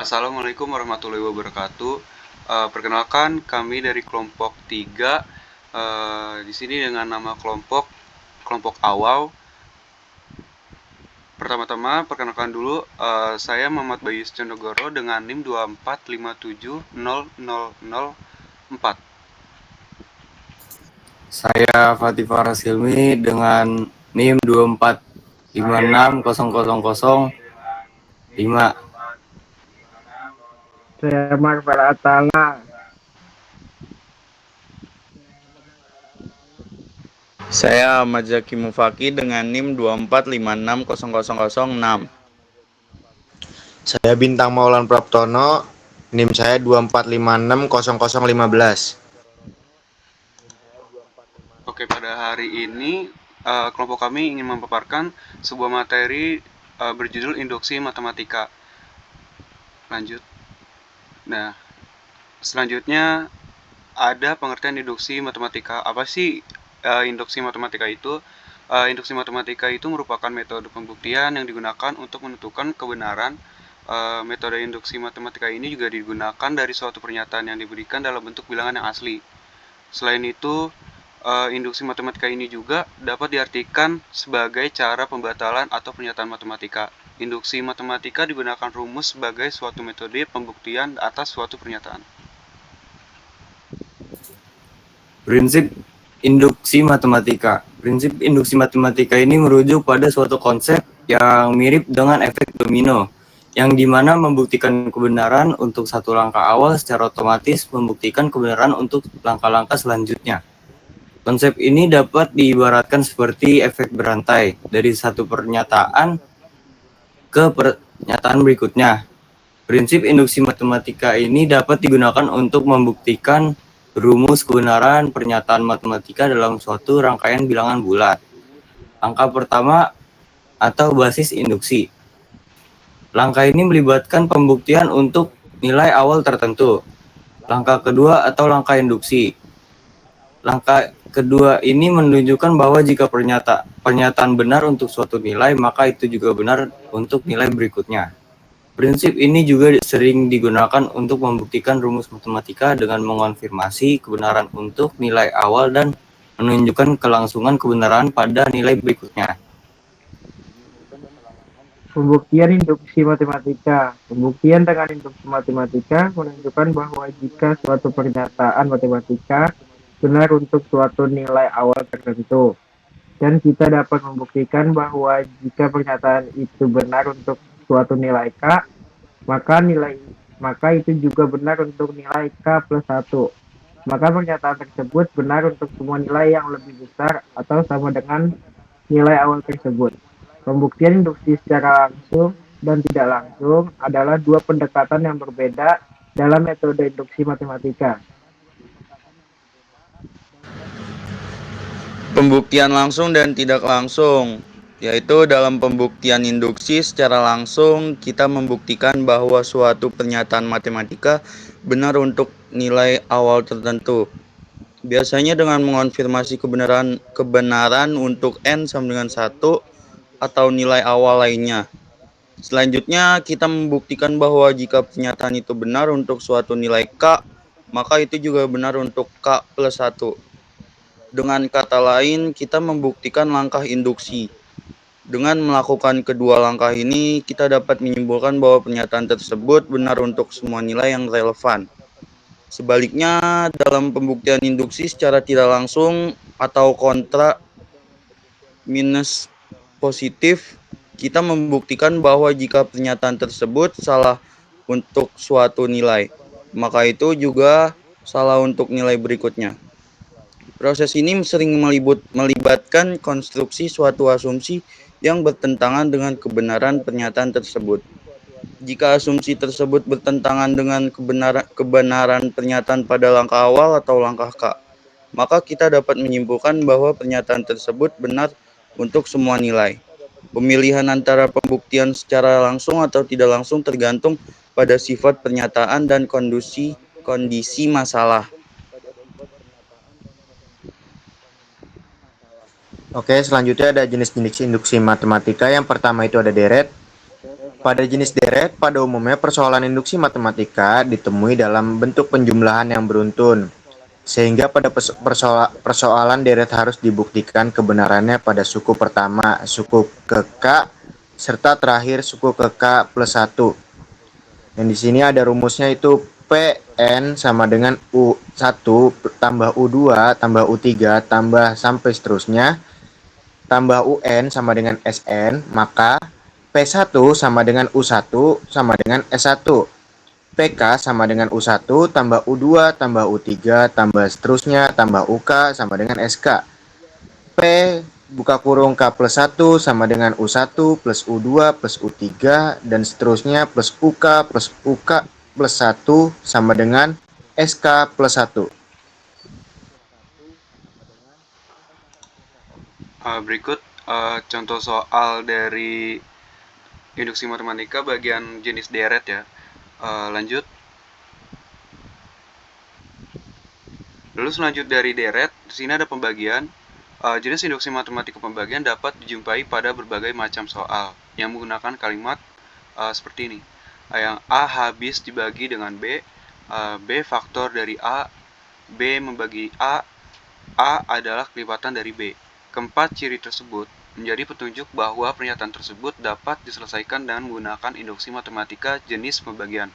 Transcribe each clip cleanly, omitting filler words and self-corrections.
Assalamualaikum warahmatullahi wabarakatuh. Perkenalkan kami dari kelompok 3. Di sini dengan nama kelompok awal. Pertama-tama perkenalkan dulu, saya Muhammad Bayu Condogoro dengan NIM 245700004. Saya Fatih Faras Hilmi dengan NIM 245600005. Saya Marvel Atala. Saya Ahmad Zaki Mufaki dengan NIM 245600006. Saya Bintang Maulan Praptono, NIM saya 245600015. Oke, pada hari ini kelompok kami ingin memaparkan sebuah materi berjudul Induksi Matematika. Lanjut. Nah, selanjutnya ada pengertian induksi matematika. Apa sih induksi matematika itu? Induksi matematika itu merupakan metode pembuktian yang digunakan untuk menentukan kebenaran. Metode induksi matematika ini juga digunakan dari suatu pernyataan yang diberikan dalam bentuk bilangan yang asli. Selain itu, induksi matematika ini juga dapat diartikan sebagai cara pembatalan atau pernyataan matematika. Induksi matematika digunakan rumus sebagai suatu metode pembuktian atas suatu pernyataan. Prinsip induksi matematika. Prinsip induksi matematika ini merujuk pada suatu konsep yang mirip dengan efek domino, yang dimana membuktikan kebenaran untuk satu langkah awal secara otomatis membuktikan kebenaran untuk langkah-langkah selanjutnya. Konsep ini dapat diibaratkan seperti efek berantai dari satu pernyataan ke pernyataan berikutnya. Prinsip induksi matematika ini dapat digunakan untuk membuktikan rumus kebenaran pernyataan matematika dalam suatu rangkaian bilangan bulat. Langkah pertama atau basis induksi. Langkah ini melibatkan pembuktian untuk nilai awal tertentu. Langkah kedua atau langkah induksi. Langkah kedua ini menunjukkan bahwa jika pernyataan benar untuk suatu nilai, maka itu juga benar untuk nilai berikutnya. Prinsip ini juga sering digunakan untuk membuktikan rumus matematika dengan mengonfirmasi kebenaran untuk nilai awal dan menunjukkan kelangsungan kebenaran pada nilai berikutnya. Pembuktian induksi matematika. Pembuktian dengan induksi matematika menunjukkan bahwa jika suatu pernyataan matematika benar untuk suatu nilai awal tertentu, dan kita dapat membuktikan bahwa jika pernyataan itu benar untuk suatu nilai K, maka itu juga benar untuk nilai K plus 1. Maka pernyataan tersebut benar untuk semua nilai yang lebih besar atau sama dengan nilai awal tersebut. Pembuktian induksi secara langsung dan tidak langsung adalah dua pendekatan yang berbeda dalam metode induksi matematika. Pembuktian langsung dan tidak langsung, yaitu dalam pembuktian induksi secara langsung kita membuktikan bahwa suatu pernyataan matematika benar untuk nilai awal tertentu. Biasanya dengan mengonfirmasi kebenaran untuk n sama dengan 1 atau nilai awal lainnya. Selanjutnya kita membuktikan bahwa jika pernyataan itu benar untuk suatu nilai K, maka itu juga benar untuk K plus 1. Dengan kata lain, kita membuktikan langkah induksi. Dengan melakukan kedua langkah ini, kita dapat menyimpulkan bahwa pernyataan tersebut benar untuk semua nilai yang relevan. Sebaliknya, dalam pembuktian induksi secara tidak langsung atau kontra minus positif, kita membuktikan bahwa jika pernyataan tersebut salah untuk suatu nilai, maka itu juga salah untuk nilai berikutnya. Proses ini sering melibatkan konstruksi suatu asumsi yang bertentangan dengan kebenaran pernyataan tersebut. Jika asumsi tersebut bertentangan dengan kebenaran pernyataan pada langkah awal atau langkah K, maka kita dapat menyimpulkan bahwa pernyataan tersebut benar untuk semua nilai. Pemilihan antara pembuktian secara langsung atau tidak langsung tergantung pada sifat pernyataan dan kondisi masalah. Oke, selanjutnya ada jenis-jenis induksi matematika. Yang pertama itu ada deret. Pada jenis deret, pada umumnya persoalan induksi matematika ditemui dalam bentuk penjumlahan yang beruntun, sehingga pada persoalan deret harus dibuktikan kebenarannya pada suku pertama, suku ke K, serta terakhir suku ke K plus 1. Yang di sini ada rumusnya itu PN sama dengan U1 tambah U2 tambah U3 tambah sampai seterusnya tambah UN sama dengan SN, maka P1 sama dengan U1 sama dengan S1. PK sama dengan U1 tambah U2 tambah U3 tambah seterusnya tambah UK sama dengan SK. P buka kurung K plus 1 sama dengan U1 plus U2 plus U3 dan seterusnya plus UK plus 1 sama dengan SK plus 1. Berikut contoh soal dari induksi matematika bagian jenis deret ya. Lanjut. Lalu selanjut dari deret, di sini ada pembagian. Jenis induksi matematika pembagian dapat dijumpai pada berbagai macam soal yang menggunakan kalimat seperti ini. Yang A habis dibagi dengan B, B faktor dari A, B membagi A adalah kelipatan dari B. Keempat ciri tersebut menjadi petunjuk bahwa pernyataan tersebut dapat diselesaikan dengan menggunakan induksi matematika jenis pembagian.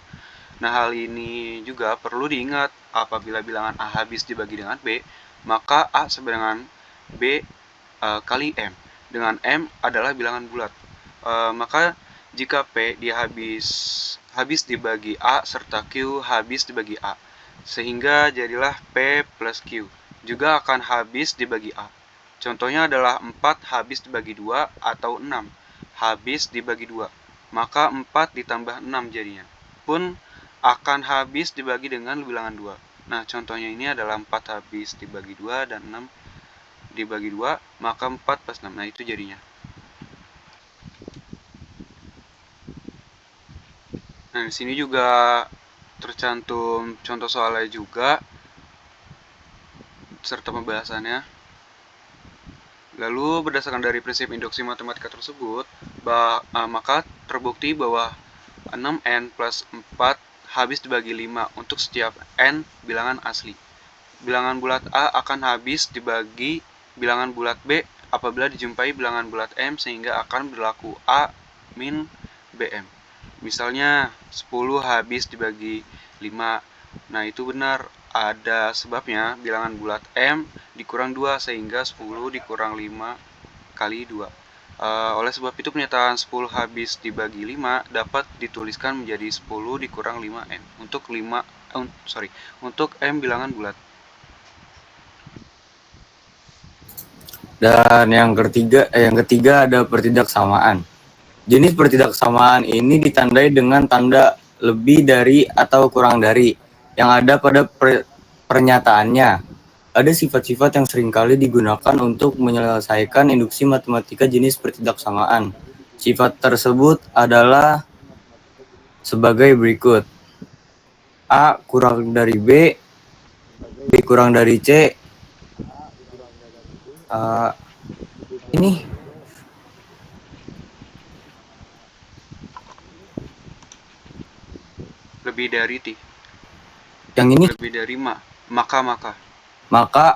Nah, hal ini juga perlu diingat apabila bilangan A habis dibagi dengan B, maka A sama dengan B kali M, dengan M adalah bilangan bulat. Maka jika P dia habis dibagi A serta Q habis dibagi A, sehingga jadilah P plus Q juga akan habis dibagi A. Contohnya adalah 4 habis dibagi 2 atau 6 habis dibagi 2. Maka 4 ditambah 6 jadinya pun akan habis dibagi dengan bilangan 2. Nah, contohnya ini adalah 4 habis dibagi 2 dan 6 dibagi 2, maka 4 plus 6. Nah, itu jadinya. Nah, di sini juga tercantum contoh soalnya juga serta pembahasannya. Lalu berdasarkan dari prinsip induksi matematika tersebut, maka terbukti bahwa 6n plus 4 habis dibagi 5 untuk setiap n bilangan asli. Bilangan bulat A akan habis dibagi bilangan bulat B apabila dijumpai bilangan bulat M sehingga akan berlaku A min BM. Misalnya 10 habis dibagi 5. Nah, itu benar, ada sebabnya bilangan bulat M dikurang 2 sehingga 10 dikurang 5 kali 2. Oleh sebab itu pernyataan 10 habis dibagi 5 dapat dituliskan menjadi 10 dikurang 5n untuk untuk M bilangan bulat. Dan yang ketiga ada pertidaksamaan. Jenis pertidaksamaan ini ditandai dengan tanda lebih dari atau kurang dari yang ada pada pernyataannya. Ada sifat-sifat yang seringkali digunakan untuk menyelesaikan induksi matematika jenis pertidaksamaan. Sifat tersebut adalah sebagai berikut. A kurang dari B, B kurang dari C. Ini Lebih dari T. yang ini Lebih dari maka. Maka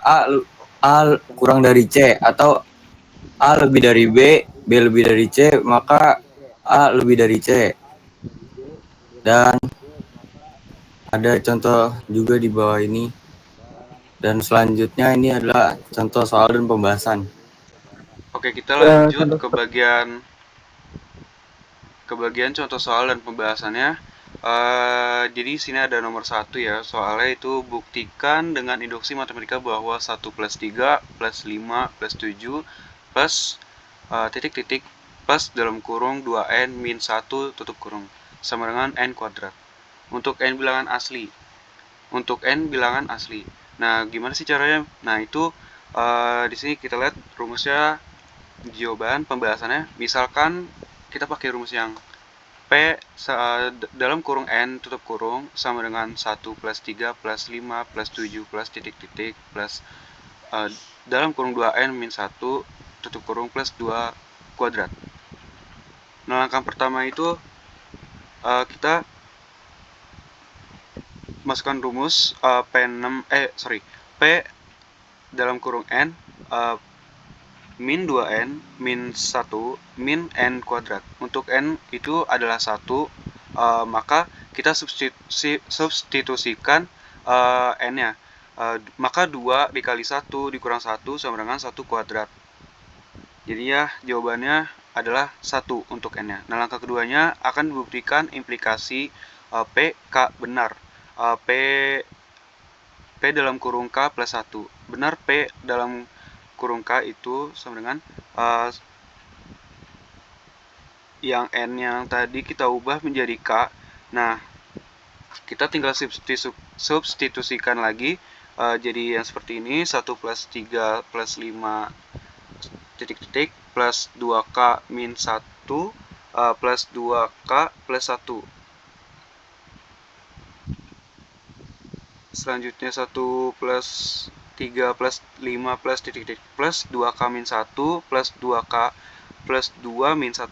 A kurang dari C, atau A lebih dari B, B lebih dari C, maka A lebih dari C. Dan ada contoh juga di bawah ini. Dan selanjutnya ini adalah contoh soal dan pembahasan. Oke, kita lanjut ke bagian contoh soal dan pembahasannya. Jadi sini ada nomor 1 ya, soalnya itu buktikan dengan induksi matematika bahwa 1 plus 3 plus 5 plus 7 plus titik-titik plus dalam kurung 2n min 1 tutup kurung sama dengan n kuadrat untuk n bilangan asli. Nah, gimana sih caranya? Nah, itu di sini kita lihat rumusnya, jawaban pembahasannya. Misalkan kita pakai rumus yang P dalam kurung N tutup kurung sama dengan 1 plus 3 plus 5 plus 7 plus titik-titik plus dalam kurung 2N min 1 tutup kurung plus 2 kuadrat. Nah, langkah pertama itu kita masukkan rumus P dalam kurung N min 2N min 1 min N kuadrat. Untuk N itu adalah 1, maka kita substitusikan N-nya. Maka 2 dikali 1 dikurang 1 sama dengan 1 kuadrat. Jadi ya jawabannya adalah 1 untuk N-nya. Nah, langkah keduanya akan dibuktikan implikasi P, K benar. P dalam kurung K plus 1. Benar P dalam kurung K itu sama dengan yang N yang tadi kita ubah menjadi K. Nah, kita tinggal substitusikan lagi jadi yang seperti ini, 1 plus 3 plus 5 titik-titik plus 2K min 1 plus 2K plus 1. Selanjutnya 1 plus 3 plus 5 plus titik-titik plus 2K min 1 plus 2K plus 2 min 1.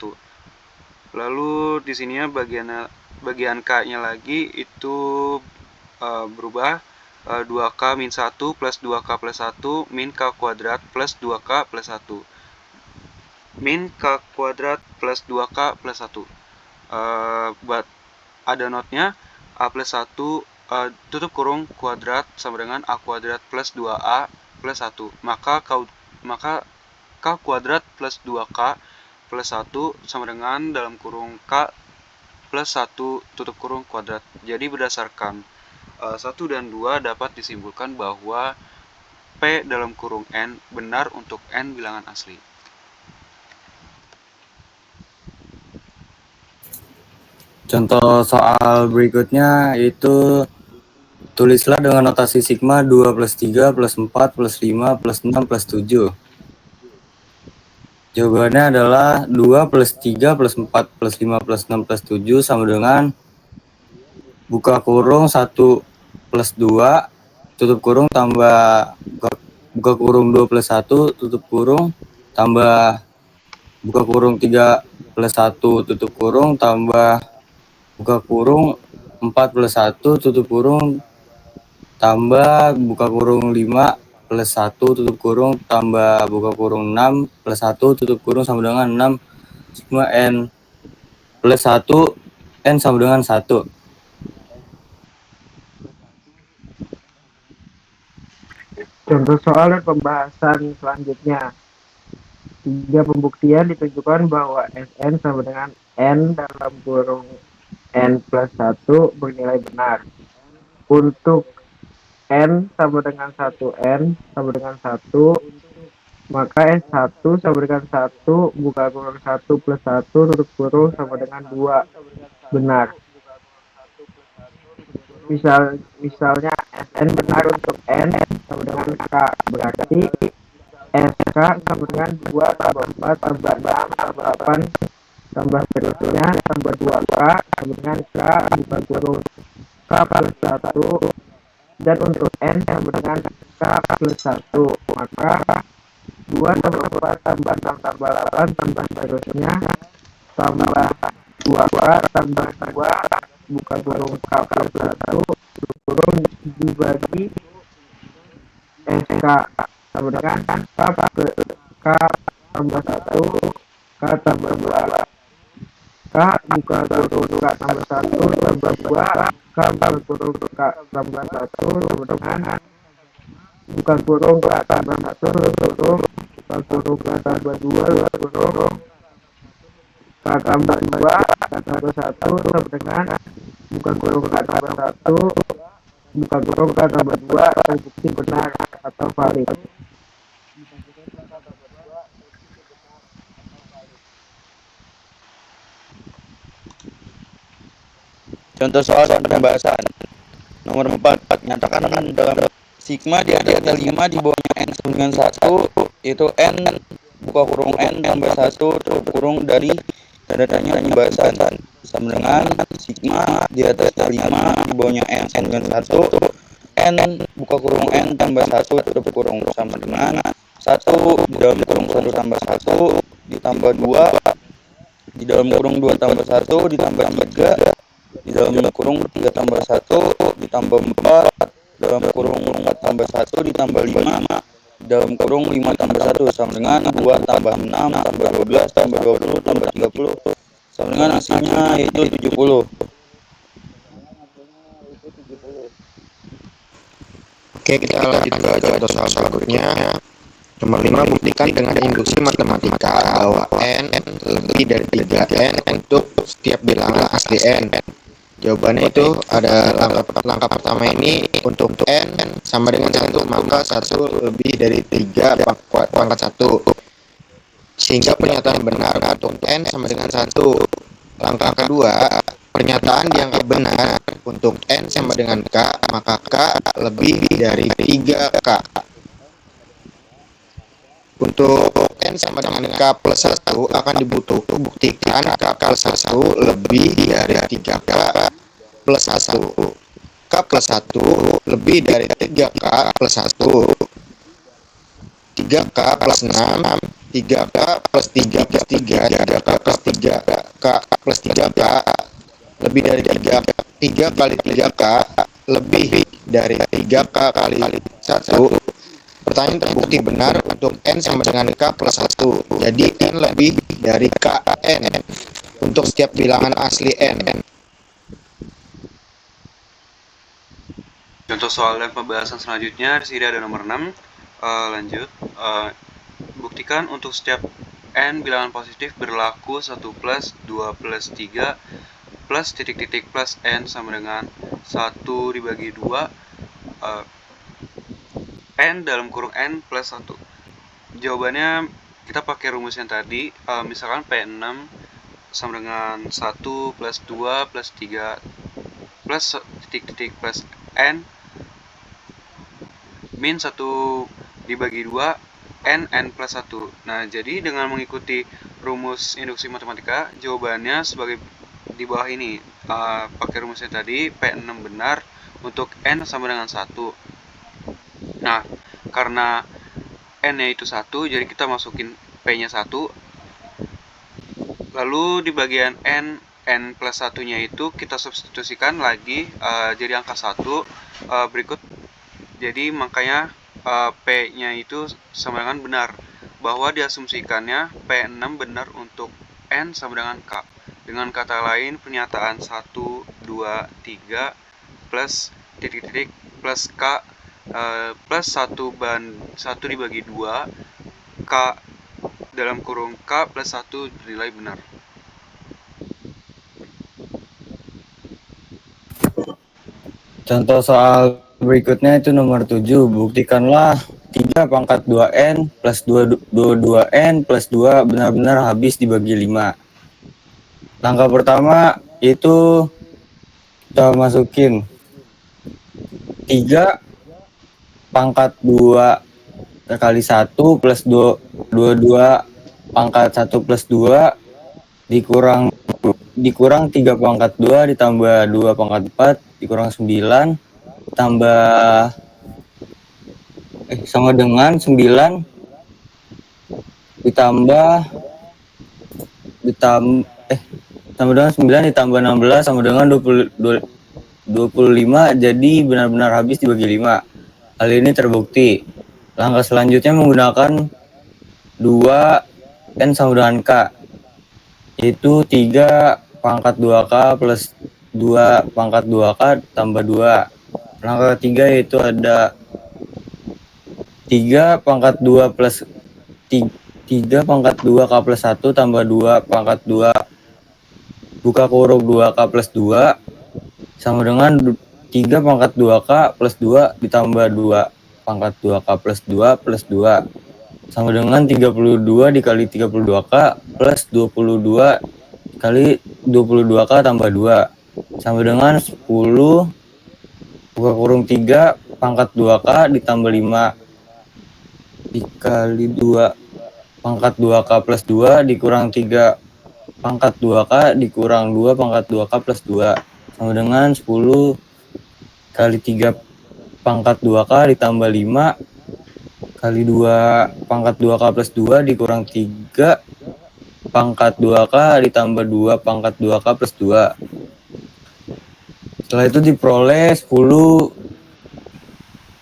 Lalu di sininya bagian K-nya lagi itu berubah 2K min 1 plus 2K plus 1 min K kuadrat plus 2K plus 1 min K kuadrat plus 2K plus 1. Ada notnya A plus 1 tutup kurung kuadrat sama dengan A kuadrat plus 2A plus 1. Maka K kuadrat plus 2K plus 1 sama dengan dalam kurung K plus 1 tutup kurung kuadrat. Jadi berdasarkan 1 dan 2 dapat disimpulkan bahwa P dalam kurung N benar untuk N bilangan asli. Contoh soal berikutnya itu tulislah dengan notasi sigma 2 plus 3 plus 4 plus 5 plus 6 plus 7. Jawabannya adalah 2 plus 3 plus 4 plus 5 plus 6 plus 7 sama dengan buka kurung 1 plus 2 tutup kurung tambah buka kurung 2 plus 1 tutup kurung tambah buka kurung 3 plus 1 tutup kurung tambah buka kurung 4 plus 1 tutup kurung tambah buka kurung 5 plus 1 tutup kurung tambah buka kurung 6 plus 1 tutup kurung sama dengan 6 sigma N plus 1 N sama dengan 1. Contoh soal dan pembahasan selanjutnya. 3 pembuktian ditunjukkan bahwa Sn sama dengan N dalam kurung N plus 1 bernilai benar. Untuk N sama dengan 1N sama dengan 1, maka S1 sama dengan 1 buka kurung 1 plus 1 tutup kurung sama dengan 2 benar. Misalnya Sn benar untuk N sama dengan K, berarti SK sama dengan 2 tambah 4 tambah 6 tambah 8 tambah seterusnya tambah 2K sama dengan K buka kurung K plus 1, dan untuk N sama dengan K plus 1, maka 2 tambah 4 tambah 6 tambah 8 tambah seterusnya tambah 2K tambah 2 buka kurung K plus 1 kurung dibagi SK sama dengan K tambah 1 K tambah 2 K buka kurung K tambah 1 tambah 2 K buka kurung K tambah 1 sama dengan buka kurung K tambah 1 kurung buka kurung K tambah 2 kurung K tambah 2 K tambah 1 sama dengan buka kurung K tambah 1 buka kurung K tambah 2 terbukti benar atau valid. Contoh soal dan pembahasan. Nomor 4, nyatakan dalam sigma di atasnya 5 di bawahnya N sama dengan 1, yaitu N buka kurung N tambah 1 tutup kurung dari tanda tanya pembahasan sama dengan sigma di atasnya 5 di bawahnya N sama dengan 1, N buka kurung N tambah 1 tutup kurung sama dengan 1 di dalam kurung 1 tambah 1 ditambah 2 di dalam kurung 2 tambah 1 ditambah 3 di dalam kurung 3 tambah 1 ditambah 4, dalam kurung 4 tambah 1 ditambah 5, dalam kurung 5 tambah 1 sama dengan 2 tambah 6 tambah 12 tambah 20 tambah 30 sama dengan hasilnya yaitu 70. Oke, kita lanjut ke contoh soal berikutnya. Nomor 5, buktikan dengan induksi matematika bahwa n lebih dari 3n untuk setiap bilangan asli n. Jawabannya itu ada langkah pertama ini untuk n sama dengan 1, maka 1 lebih dari 3 pangkat 1. Sehingga pernyataan benar untuk n sama dengan 1. Langkah kedua, pernyataan dianggap benar untuk n sama dengan k, maka k lebih dari 3k. Untuk n sama dengan k plus 1 akan dibuktikan k plus 1 lebih dari 3k plus 1. K plus 1 lebih dari 3k plus 1. 3k plus 6, 3k plus 3 plus 3, 3k plus 3k plus 3k lebih dari 3, 3 kali 3k lebih dari 3k kali 1. Pertanyaan terbukti benar untuk n sama dengan k plus 1. Jadi n lebih dari kn untuk setiap bilangan asli n. Contoh soal dan pembahasan selanjutnya di sini ada nomor 6. Lanjut. Buktikan untuk setiap n bilangan positif berlaku 1 plus 2 plus 3 plus titik-titik plus n sama dengan 1 dibagi 2 n dalam kurung n plus 1. Jawabannya kita pakai rumus yang tadi, misalkan P6 sama dengan 1 plus 2 plus 3 plus titik-titik plus n min 1 dibagi 2 n plus 1. Nah, jadi dengan mengikuti rumus induksi matematika, jawabannya sebagai di bawah ini. Pakai rumusnya tadi, P6 benar untuk n sama dengan 1. Nah, karena n-nya itu 1, jadi kita masukin P-nya 1. Lalu di bagian n plus 1-nya itu kita substitusikan lagi jadi angka 1 berikut. Jadi makanya P-nya itu sama dengan benar, bahwa diasumsikannya P6 benar untuk n sama dengan K. Dengan kata lain, pernyataan 1, 2, 3 plus titik-titik plus K plus 1 dibagi 2 K dalam kurung K plus 1 bernilai benar. Contoh soal berikutnya itu nomor 7. Buktikanlah 3 pangkat 2n plus 22n plus 2 benar-benar habis dibagi 5. Langkah pertama itu kita masukin 3 pangkat 2 kali 1 plus 22 pangkat 1 plus 2 dikurang 3 pangkat 2 ditambah 2 pangkat 4 dikurang 9 tambah sama dengan 9 sama dengan 9 ditambah 16 sama dengan 25, jadi benar-benar habis dibagi 5. Hal ini terbukti. Langkah selanjutnya menggunakan 2 n sama dengan k, yaitu 3 pangkat 2k plus 2 pangkat 2k tambah 2. Langkah ketiga yaitu ada 3 pangkat 2 plus 3 pangkat 2k plus 1 tambah 2 pangkat 2 buka kurung 2k plus 2 sama dengan 3 pangkat 2k plus 2 ditambah 2 pangkat 2k plus 2 plus 2 sama dengan 32 dikali 32k plus 22 kali 22k tambah 2 sama dengan 10 buka kurung 3 pangkat 2k ditambah 5 dikali 2 pangkat 2k plus 2 dikurang 3 pangkat 2k dikurang 2 pangkat 2k plus 2 sama dengan 10 kali 3 pangkat 2k ditambah 5 kali 2 pangkat 2k plus 2 dikurang 3 pangkat 2k ditambah 2 pangkat 2k plus 2 Setelah itu diperoleh 10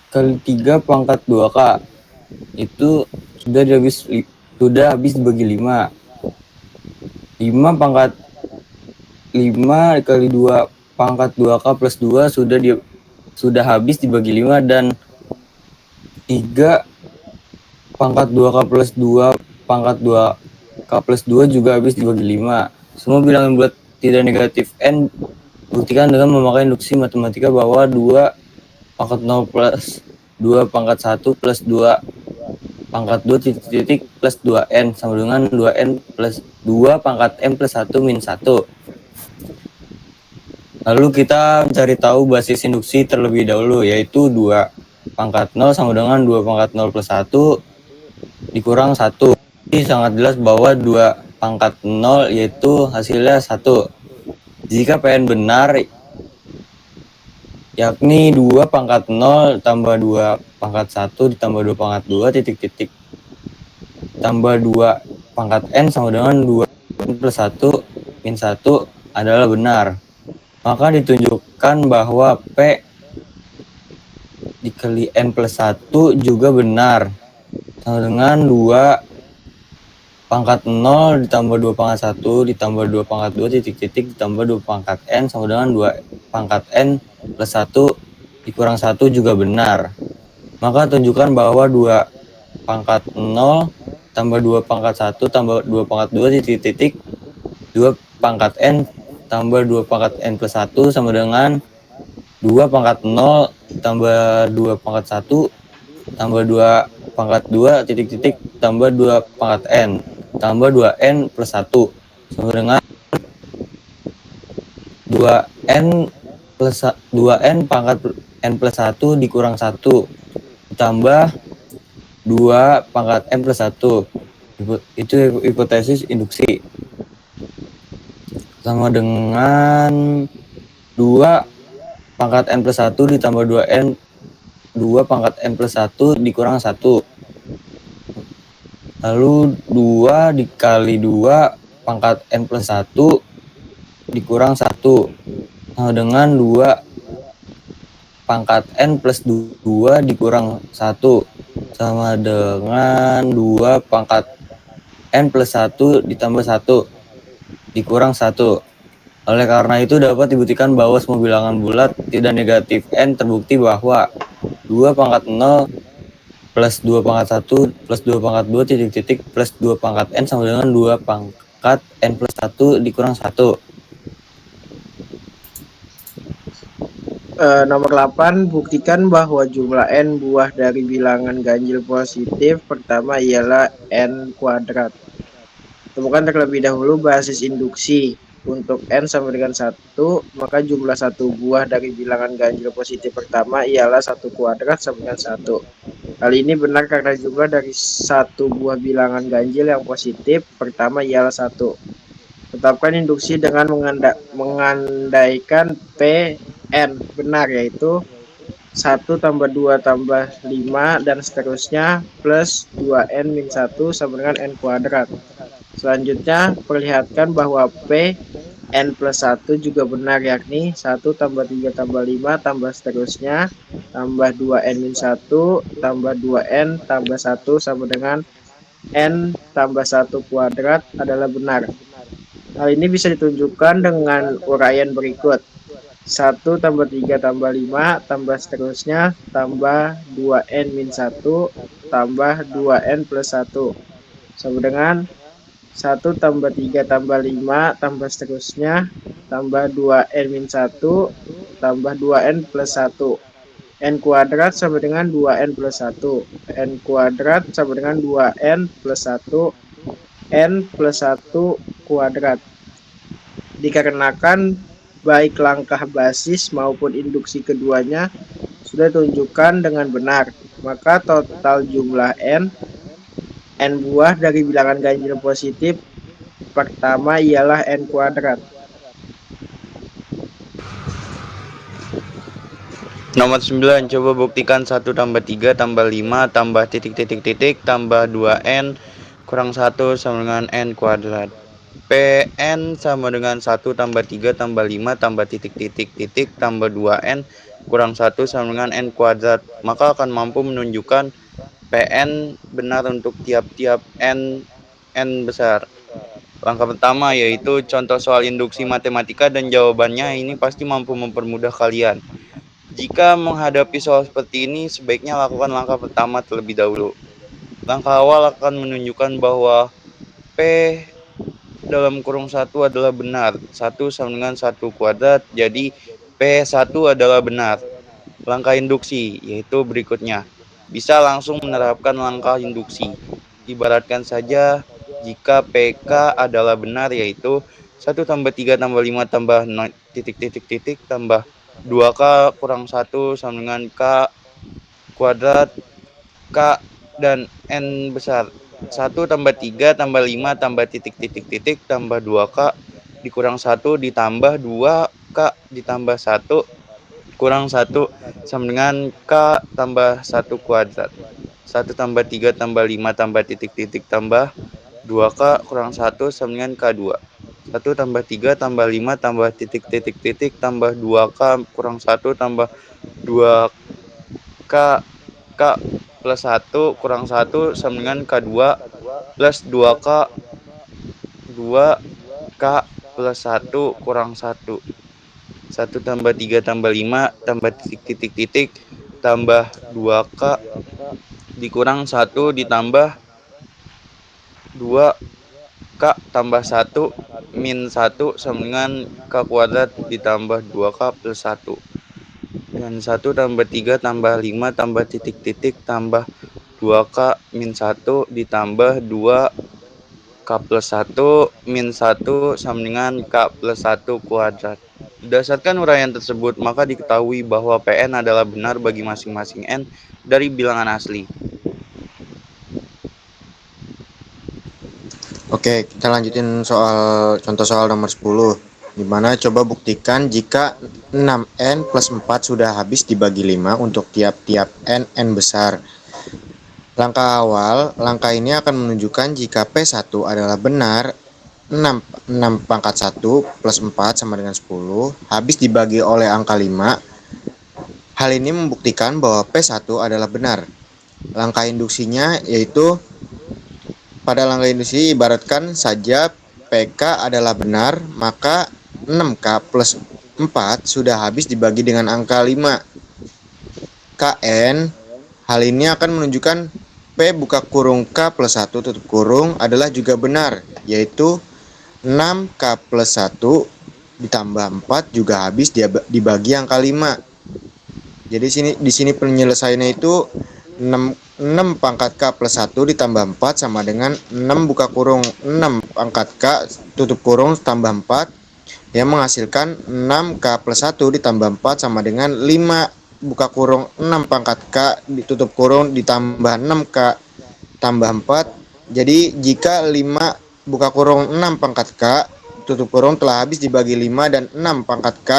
kali 3 pangkat 2K. Itu sudah habis dibagi 5. 5 pangkat 5 kali 2 pangkat 2K plus 2 sudah habis dibagi 5, dan 3 pangkat 2K plus 2 pangkat 2K plus 2 juga habis dibagi 5. Semua bilangan bulat tidak negatif N buktikan dengan memakai induksi matematika bahwa 2 pangkat 0 plus 2 pangkat 1 plus 2 pangkat 2 titik plus 2N sama dengan 2N plus 2 pangkat N plus 1 min 1. Lalu kita mencari tahu basis induksi terlebih dahulu, yaitu 2 pangkat 0 sama dengan 2 pangkat 0 plus 1 dikurang 1. Ini sangat jelas bahwa 2 pangkat 0 yaitu hasilnya 1. Jika PN benar, yakni 2 pangkat 0 tambah 2 pangkat 1 ditambah 2 pangkat 2 titik-titik tambah 2 pangkat N sama dengan 2 plus 1 min 1 adalah benar. Maka ditunjukkan bahwa P dikali N plus 1 juga benar. Sama dengan 2 pangkat 0 ditambah 2 pangkat 1 ditambah 2 pangkat 2 titik-titik ditambah 2 pangkat N sama dengan 2 pangkat N plus 1 dikurang 1 juga benar. Maka tunjukkan bahwa 2 pangkat 0 tambah 2 pangkat 1 tambah 2 pangkat 2 titik-titik 2 pangkat N tambah 2 pangkat N plus 1 sama dengan 2 pangkat 0 tambah 2 pangkat 1 tambah 2 pangkat 2 titik-titik tambah 2 pangkat N tambah 2N plus 1 sama dengan 2N plus 2N pangkat N plus 1 dikurang 1 ditambah 2 pangkat N plus 1. Itu hipotesis induksi. Sama dengan 2 pangkat N plus 1 ditambah 2 pangkat N plus 1 dikurang 1. Lalu 2 dikali 2 pangkat N plus 1 dikurang 1 sama dengan 2 pangkat N plus 2 dikurang 1 sama dengan 2 pangkat N plus 1 ditambah 1 dikurang 1. Oleh karena itu dapat dibuktikan bahwa semua bilangan bulat tidak negatif N terbukti bahwa 2 pangkat 0 plus 2 pangkat 1 plus 2 pangkat 2 titik-titik plus 2 pangkat N sama dengan 2 pangkat N plus 1 dikurang 1. Nomor 8, buktikan bahwa jumlah N buah dari bilangan ganjil positif pertama ialah N kuadrat. Temukan terlebih dahulu basis induksi. Untuk N sama dengan 1, maka jumlah satu buah dari bilangan ganjil positif pertama ialah 1 kuadrat sama dengan 1. Hal ini benar karena jumlah dari satu buah bilangan ganjil yang positif pertama ialah 1. Tetapkan induksi dengan mengandaikan Pn benar, yaitu 1 tambah 2 tambah 5 dan seterusnya plus 2N min 1 sama dengan N kuadrat. Selanjutnya, perlihatkan bahwa P N plus 1 juga benar, yakni 1 tambah 3 tambah 5 tambah seterusnya tambah 2N min 1 tambah 2N tambah 1 sama dengan N tambah 1 kuadrat adalah benar. Hal ini bisa ditunjukkan dengan uraian berikut. 1 tambah 3 tambah 5 tambah seterusnya tambah 2N min 1 tambah 2N plus 1 sama dengan 1 tambah 3 tambah 5 tambah seterusnya tambah 2N min 1 tambah 2N plus 1. N kuadrat sama dengan 2N plus 1. N kuadrat sama dengan 2N plus 1. N plus 1 kuadrat. Dikarenakan baik langkah basis maupun induksi keduanya sudah ditunjukkan dengan benar, maka total jumlah N buah dari bilangan ganjil positif pertama ialah N kuadrat. Nomor 9, coba buktikan 1 tambah 3 tambah 5 tambah titik-titik-titik tambah 2N kurang 1 sama dengan N kuadrat. Pn sama dengan 1 tambah 3 tambah 5 tambah titik tambah 2n kurang 1 sama dengan n kuadrat. Maka akan mampu menunjukkan Pn benar untuk tiap-tiap n besar. Langkah pertama yaitu contoh soal induksi matematika dan jawabannya ini pasti mampu mempermudah kalian. Jika menghadapi soal seperti ini, sebaiknya lakukan langkah pertama terlebih dahulu. Langkah awal akan menunjukkan bahwa P dalam kurung 1 adalah benar. 1 sama dengan 1 kuadrat, jadi P1 adalah benar. Langkah induksi, yaitu berikutnya. Bisa langsung menerapkan langkah induksi. Ibaratkan saja, jika PK adalah benar, yaitu 1 tambah 3 tambah 5 tambah tambah 2K kurang 1 sama dengan K kuadrat K dan N besar. 1 tambah 3 tambah 5 tambah tambah 2K dikurang 1 ditambah 2K ditambah 1 kurang 1 sama dengan K tambah 1 kuadrat. 1 tambah 3 tambah 5 tambah tambah 2K kurang 1 sama dengan K2. 1 tambah 3 tambah 5 tambah tambah 2K kurang 1 tambah 2K K plus 1 kurang 1 sama dengan K2 plus 2K 2K plus 1 kurang 1. 1 tambah 3 tambah 5 tambah tambah 2K dikurang 1 ditambah 2K tambah 1 min 1 sama dengan K kuadrat ditambah 2K plus 1. Dan 1 tambah 3 tambah 5 tambah tambah 2K min 1 ditambah 2K plus 1 min 1 sama dengan K plus 1 kuadrat. Berdasarkan uraian tersebut, maka diketahui bahwa Pn adalah benar bagi masing-masing n dari bilangan asli. Oke, kita lanjutin contoh soal nomor 10. Dimana coba buktikan jika 6n plus 4 sudah habis dibagi 5 untuk tiap-tiap n besar. Langkah ini akan menunjukkan jika P1 adalah benar, 6 pangkat 1 plus 4 sama dengan 10 habis dibagi oleh angka 5. Hal ini membuktikan bahwa P1 adalah benar. Langkah induksinya yaitu pada langkah induksi ibaratkan saja PK adalah benar, maka 6K plus 4 sudah habis dibagi dengan angka 5. KN, hal ini akan menunjukkan P buka kurung K plus 1 tutup kurung adalah juga benar, yaitu 6K plus 1 ditambah 4 juga habis dibagi angka 5. Jadi di sini penyelesaiannya itu 6 pangkat K plus 1 ditambah 4 sama dengan 6 buka kurung 6 pangkat K tutup kurung tambah 4 yang menghasilkan 6K plus 1 ditambah 4 sama dengan 5 buka kurung 6 pangkat K ditutup kurung ditambah 6K tambah 4. Jadi jika 5 buka kurung 6 pangkat K tutup kurung telah habis dibagi 5 dan 6 pangkat K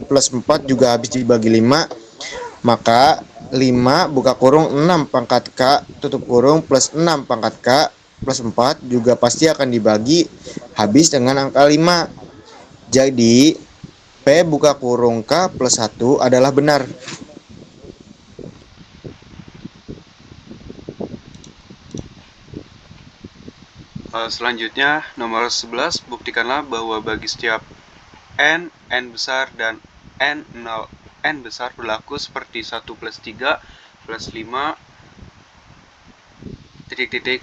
plus 4 juga habis dibagi 5, maka 5 buka kurung 6 pangkat K tutup kurung plus 6 pangkat K plus 4 juga pasti akan dibagi habis dengan angka 5. Jadi P buka kurung K plus 1 adalah benar. Selanjutnya, nomor 11, buktikanlah bahwa bagi setiap n besar dan n besar berlaku seperti 1 plus 3 plus 5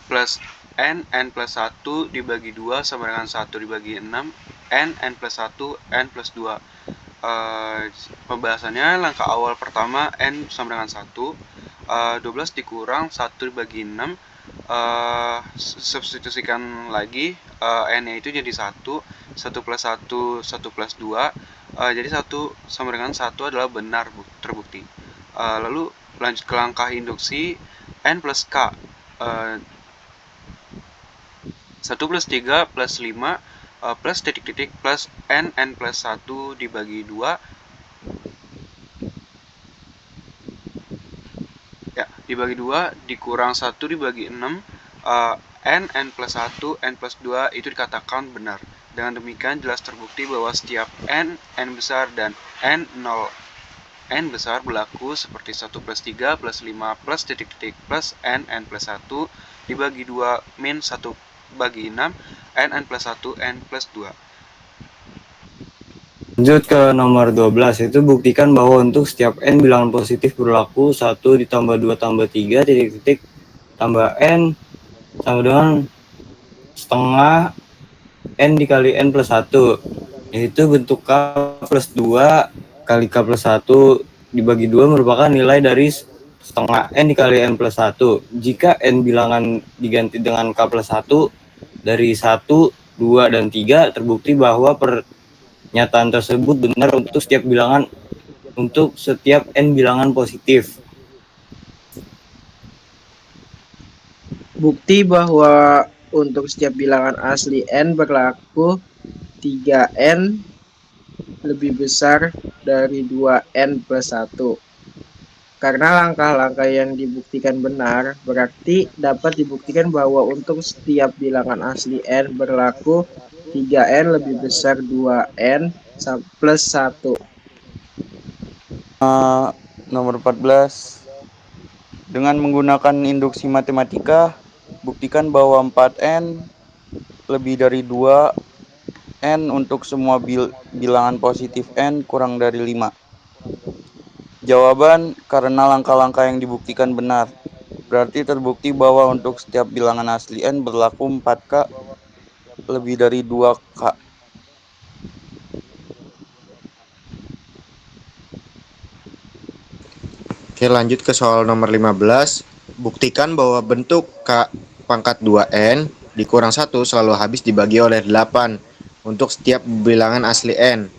plus n plus 1 dibagi 2 sama dengan 1 dibagi 6 n plus 1 n plus 2. Pembahasannya, langkah awal pertama n sama dengan 1, 12 dikurang 1 dibagi 6, substitusikan lagi n-nya itu jadi 1 plus 1 plus 2, jadi 1 sama dengan 1 adalah benar, terbukti. Lalu lanjut ke langkah induksi n plus k. 1 plus 3 plus 5 plus plus n plus 1 dibagi 2 ya, dibagi 2 dikurang 1 dibagi 6, n plus 1 n plus 2 itu dikatakan benar. Dengan demikian jelas terbukti bahwa setiap n besar dan n besar berlaku seperti 1 plus 3 plus 5 plus titik-titik plus n plus 1 dibagi 2 min 1 bagi 6 n plus 1 n plus 2. Lanjut ke nomor 12, itu buktikan bahwa untuk setiap n bilangan positif berlaku 1 ditambah 2 tambah 3 titik-titik tambah n sama dengan setengah n dikali n plus 1, yaitu bentuk k plus 2 kali k plus 1 dibagi 2 merupakan nilai dari setengah n dikali n plus 1. Jika n bilangan diganti dengan k plus 1 dari 1, 2, dan 3, terbukti bahwa pernyataan tersebut benar untuk setiap n bilangan positif. Bukti bahwa untuk setiap bilangan asli n berlaku 3n lebih besar dari 2n plus 1. Karena langkah-langkah yang dibuktikan benar, berarti dapat dibuktikan bahwa untuk setiap bilangan asli n berlaku 3n lebih besar 2n plus 1. Nomor 14. Dengan menggunakan induksi matematika, buktikan bahwa 4n lebih dari 2n untuk semua bilangan positif n kurang dari 5. Jawaban, karena langkah-langkah yang dibuktikan benar. Berarti terbukti bahwa untuk setiap bilangan asli n berlaku 4k lebih dari 2k. Oke, lanjut ke soal nomor 15. Buktikan bahwa bentuk K pangkat 2N dikurang 1 selalu habis dibagi oleh 8 untuk setiap bilangan asli N.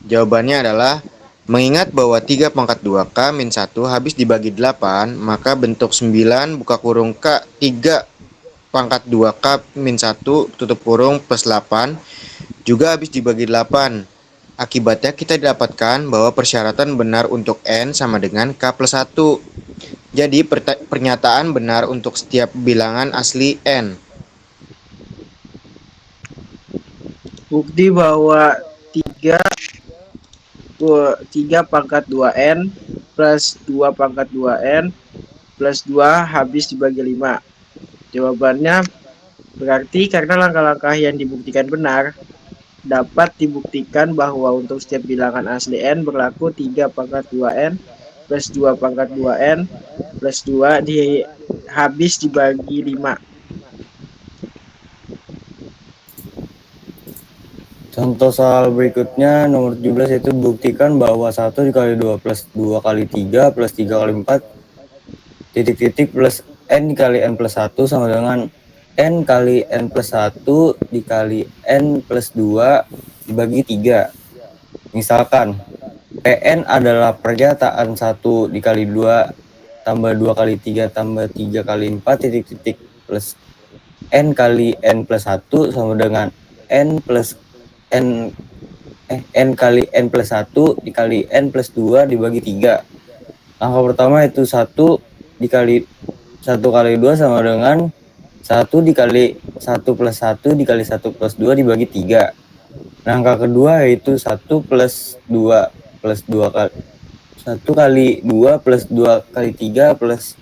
Jawabannya adalah, mengingat bahwa 3 pangkat 2K min 1 habis dibagi 8, maka bentuk 9 buka kurung K 3 pangkat 2K min 1 tutup kurung plus 8 juga habis dibagi 8. Akibatnya kita dapatkan bahwa persyaratan benar untuk n sama dengan k plus 1. Jadi pernyataan benar untuk setiap bilangan asli n. Bukti bahwa 3 pangkat 2n plus 2 pangkat 2n plus 2 habis dibagi 5. Jawabannya berarti karena langkah-langkah yang dibuktikan benar, dapat dibuktikan bahwa untuk setiap bilangan asli n berlaku 3 pangkat 2n plus 2 pangkat 2n plus 2 habis dibagi 5. Contoh soal berikutnya nomor 17, yaitu buktikan bahwa 1 dikali 2 plus 2 kali 3 plus 3 kali 4 titik-titik plus n dikali n plus 1 sama dengan n kali n plus 1 dikali n plus 2 dibagi 3. Misalkan Pn adalah pernyataan 1 dikali 2 tambah 2 kali 3 tambah 3 kali 4 titik-titik plus n kali n plus 1 sama dengan n kali n plus 1 dikali n plus 2 dibagi 3. Angka pertama itu 1 dikali 1 kali 2 sama dengan 1 dikali 1 plus 1 dikali 1 plus 2 dibagi 3. Nah, angka kedua yaitu 1 plus 2 plus 2 kali 1 kali 2 plus 2 kali 3 plus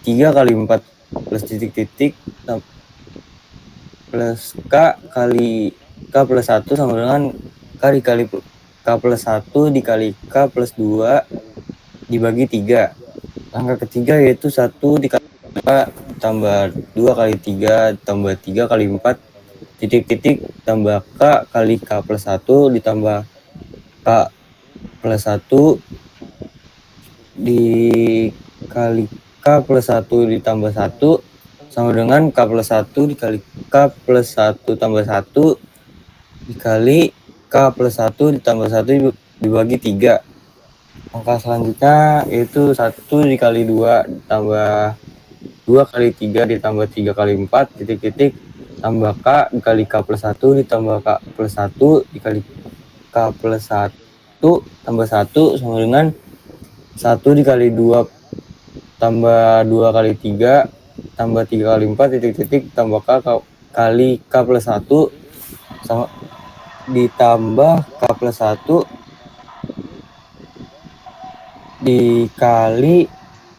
3 kali 4 plus titik-titik plus k kali k plus 1 sama dengan k dikali k plus 1 dikali k plus 2 dibagi 3. Angka ketiga yaitu 1 dikali k tambah 2 kali 3 tambah 3 kali 4 titik-titik tambah k kali k plus 1 ditambah k plus 1 dikali k plus 1 ditambah 1 sama dengan k plus 1 dikali k plus 1 tambah 1 dikali k plus 1 ditambah 1 dibagi 3. Angka selanjutnya yaitu 1 dikali 2 ditambah 2 kali 3 ditambah 3 kali 4 titik-titik tambah k dikali k plus 1 ditambah k plus 1 dikali k plus 1 tambah 1 sama dengan 1 dikali 2 tambah 2 kali 3 tambah 3 kali 4 titik-titik tambah k kali k plus 1 sama ditambah K plus 1 dikali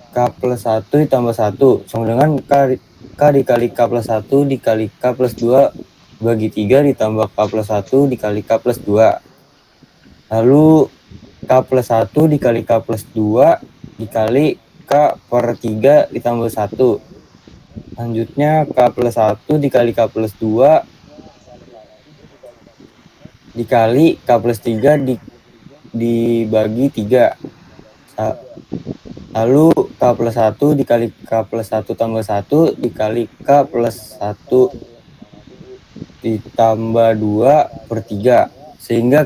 K plus 1 ditambah 1 sama dengan K dikali K plus 1 dikali K plus 2 bagi 3 ditambah K plus 1 dikali K plus 2. Lalu K plus 1 dikali K plus 2 dikali K per 3 ditambah 1. Selanjutnya K plus 1 dikali K plus 2 dikali K plus 3 dibagi 3. Lalu K plus 1 dikali K plus 1 tambah 1 dikali K plus 1 ditambah 2 per 3. Sehingga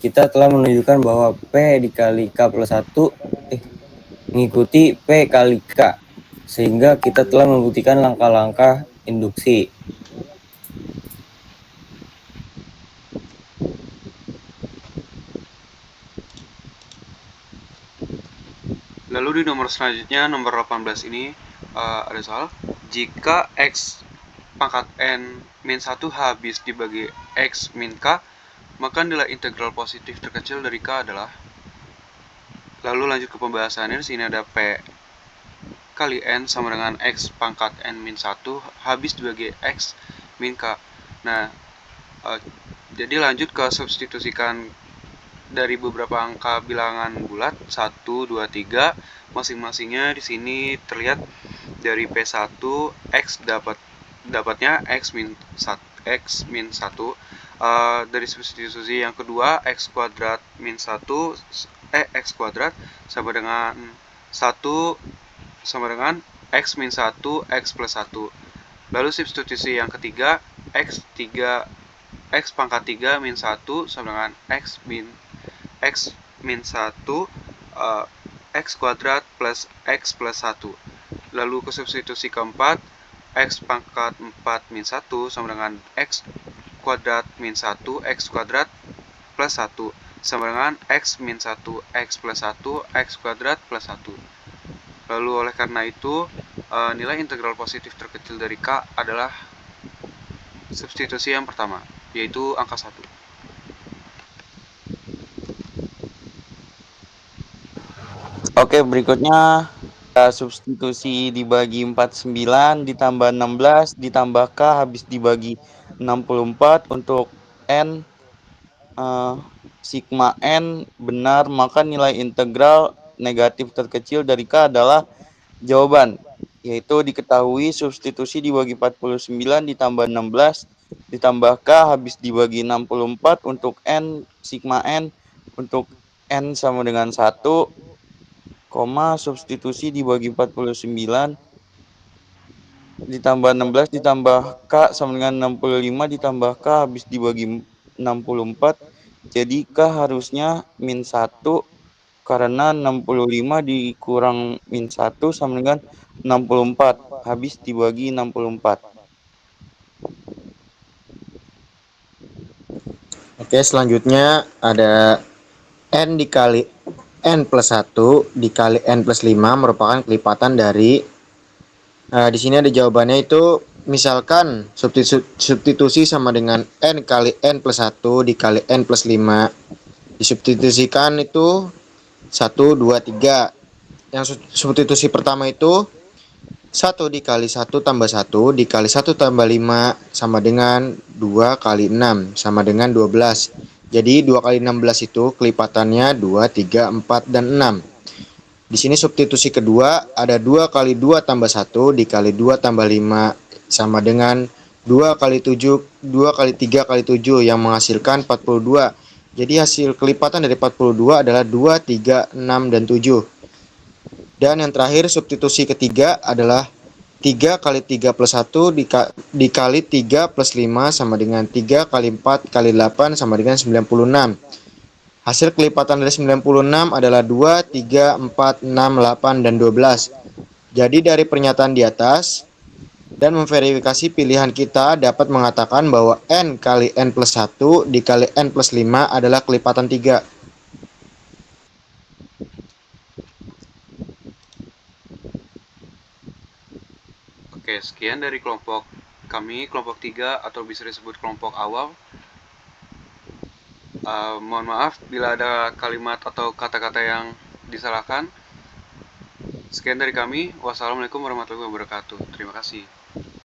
kita telah menunjukkan bahwa P dikali K plus 1 mengikuti P kali K. Sehingga kita telah membuktikan langkah-langkah induksi. Lalu di nomor selanjutnya, nomor 18 ini ada soal. Jika X pangkat N min 1 habis dibagi X min K, maka nilai integral positif terkecil dari K adalah. Lalu lanjut ke pembahasannya. Di sini ada P kali N sama dengan X pangkat N min 1 habis dibagi X min K. Nah, jadi lanjut ke substitusikan dari beberapa angka bilangan bulat 1, 2, 3 masing-masingnya. Di sini terlihat dari P1 X dapatnya X min 1. Dari substitusi yang kedua X kuadrat min 1 X kuadrat sama dengan 1 sama dengan X min 1 X plus 1. Lalu substitusi yang ketiga X pangkat 3 min 1 sama dengan X min 1 X kuadrat plus X plus 1. Lalu ke substitusi keempat X pangkat 4 min 1 sama dengan X kuadrat min 1 X kuadrat plus 1 sama dengan X min 1 X plus 1 X kuadrat plus 1. Lalu oleh karena itu nilai integral positif terkecil dari K adalah substitusi yang pertama, yaitu angka 1. Oke, berikutnya substitusi dibagi 49 ditambah 16 ditambah K habis dibagi 64 untuk N sigma N benar, maka nilai integral negatif terkecil dari K adalah jawaban, yaitu diketahui substitusi dibagi 49 ditambah 16 ditambah K habis dibagi 64 untuk N sigma N untuk N sama dengan 1, substitusi dibagi 49 ditambah 16 ditambah K sama dengan 65 ditambah K habis dibagi 64. Jadi K harusnya min 1 karena 65 dikurang min 1 sama dengan 64 habis dibagi 64. Oke, selanjutnya ada N dikali N plus 1 dikali N plus 5 merupakan kelipatan dari di sini ada jawabannya, itu misalkan substitusi sama dengan N kali N plus 1 dikali N plus 5. Disubstitusikan itu 1, 2, 3. Yang substitusi pertama itu 1 dikali 1 tambah 1 dikali 1 tambah 5 sama dengan 2 kali 6 sama dengan 12. Jadi 2 kali 16 itu kelipatannya 2, 3, 4, dan 6. Di sini substitusi kedua ada 2 kali 2 tambah 1 dikali 2 tambah 5 sama dengan 2 kali 7, 2 kali 3 kali 7 yang menghasilkan 42. Jadi hasil kelipatan dari 42 adalah 2, 3, 6, dan 7. Dan yang terakhir substitusi ketiga adalah 3 kali 3 plus 1 dikali 3 plus 5 sama dengan 3 kali 4 kali 8 sama dengan 96. Hasil kelipatan dari 96 adalah 2, 3, 4, 6, 8, dan 12. Jadi dari pernyataan di atas dan memverifikasi pilihan kita dapat mengatakan bahwa N kali N plus 1 dikali N plus 5 adalah kelipatan 3. Oke, sekian dari kelompok kami, kelompok 3 atau bisa disebut kelompok awal. Mohon maaf bila ada kalimat atau kata-kata yang disalahkan. Sekian dari kami. Wassalamualaikum warahmatullahi wabarakatuh. Terima kasih.